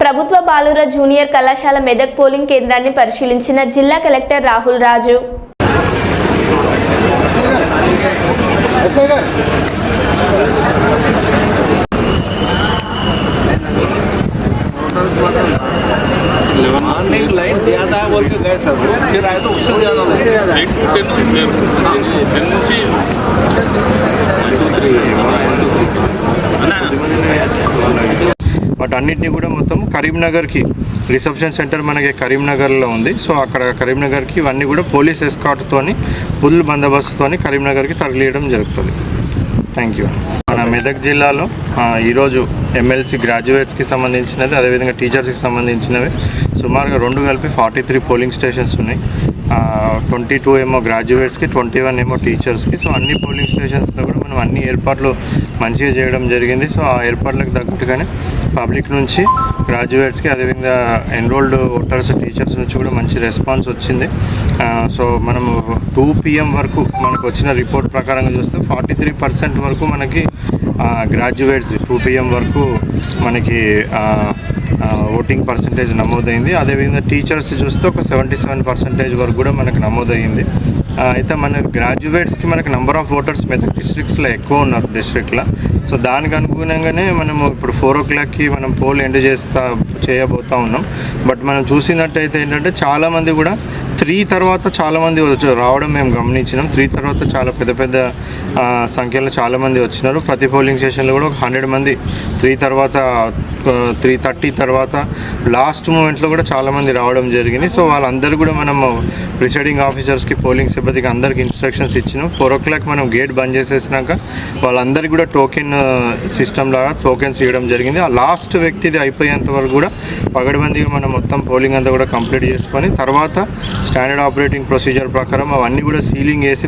ప్రభుత్వ బాలుర జూనియర్ కళాశాల మెదక్ పోలింగ్ కేంద్రాన్ని పరిశీలించిన జిల్లా కలెక్టర్ రాహుల్ రాజు. लाइन ज़्यादा बोल के गए सर, फिर आए तो उससे ज़्यादा వాటన్నిటిని కూడా మొత్తం కరీంనగర్కి రిసెప్షన్ సెంటర్ మనకి కరీంనగర్లో ఉంది. సో అక్కడ కరీంనగర్కి ఇవన్నీ కూడా పోలీస్ ఎస్కార్ట్తోని ఫుల్ బందోబస్తుతోని కరీంనగర్కి తరలియడం జరుగుతుంది. Thank you. మన మెదక్ జిల్లాలో ఈరోజు ఎమ్మెల్సీ గ్రాడ్యుయేట్స్కి సంబంధించినది, అదేవిధంగా టీచర్స్కి సంబంధించినవి సుమారుగా 2 కలిపి 43 పోలింగ్ స్టేషన్స్ ఉన్నాయి. 22 ఏమో గ్రాడ్యుయేట్స్కి, 21 ఏమో టీచర్స్కి. సో అన్ని పోలింగ్ స్టేషన్స్లో కూడా మనం అన్ని ఏర్పాట్లు మంచిగా చేయడం జరిగింది. సో ఆ ఏర్పాట్లకు తగ్గట్టుగానే పబ్లిక్ నుంచి గ్రాడ్యుయేట్స్కి, అదేవిధంగా ఎన్రోల్డ్ ఓటర్స్ టీచర్స్ నుంచి కూడా మంచి రెస్పాన్స్ వచ్చింది. సో మనము 2 PM వరకు మనకు వచ్చిన రిపోర్ట్ ప్రకారంగా చూస్తే 43% వరకు మనకి గ్రాడ్యుయేట్స్ 2 PM వరకు మనకి ఓటింగ్ పర్సంటేజ్ నమోదైంది. అదేవిధంగా టీచర్స్ చూస్తే ఒక 77% వరకు కూడా మనకు నమోదయ్యింది. అయితే మన గ్రాడ్యుయేట్స్కి మనకి నెంబర్ ఆఫ్ ఓటర్స్ మెదక్ డిస్ట్రిక్ట్స్లో ఎక్కువ ఉన్నారు డిస్ట్రిక్ట్లో. సో దానికి అనుగుణంగానే మనము ఇప్పుడు 4 o'clockకి మనం పోల్ ఎండ్ చేయబోతూ ఉన్నాం. బట్ మనం చూసినట్టయితే ఏంటంటే చాలామంది కూడా 3 తర్వాత చాలామంది రావడం మేము గమనించినాం. 3 తర్వాత చాలా పెద్ద సంఖ్యలో చాలామంది వచ్చినారు. ప్రతి పోలింగ్ స్టేషన్లో కూడా ఒక 100 మంది 3 తర్వాత 3:30 తర్వాత లాస్ట్ మూమెంట్లో కూడా చాలామంది రావడం జరిగింది. సో వాళ్ళందరూ కూడా మనము ప్రిసైడింగ్ ఆఫీసర్స్కి, పోలింగ్ సిబ్బందికి అందరికీ ఇన్స్ట్రక్షన్స్ ఇచ్చినాం. 4 o'clock మనం గేట్ బంద్ చేసేసినాక వాళ్ళందరికీ కూడా టోకెన్ సిస్టమ్ లాగా టోకెన్స్ ఇవ్వడం జరిగింది. ఆ లాస్ట్ వ్యక్తిది అయిపోయేంత వరకు కూడా పగడబందీగా మనం మొత్తం పోలింగ్ అంతా కూడా కంప్లీట్ చేసుకొని తర్వాత స్టాండర్డ్ ఆపరేటింగ్ ప్రొసీజర్ ప్రకారం అవన్నీ కూడా సీలింగ్ వేసి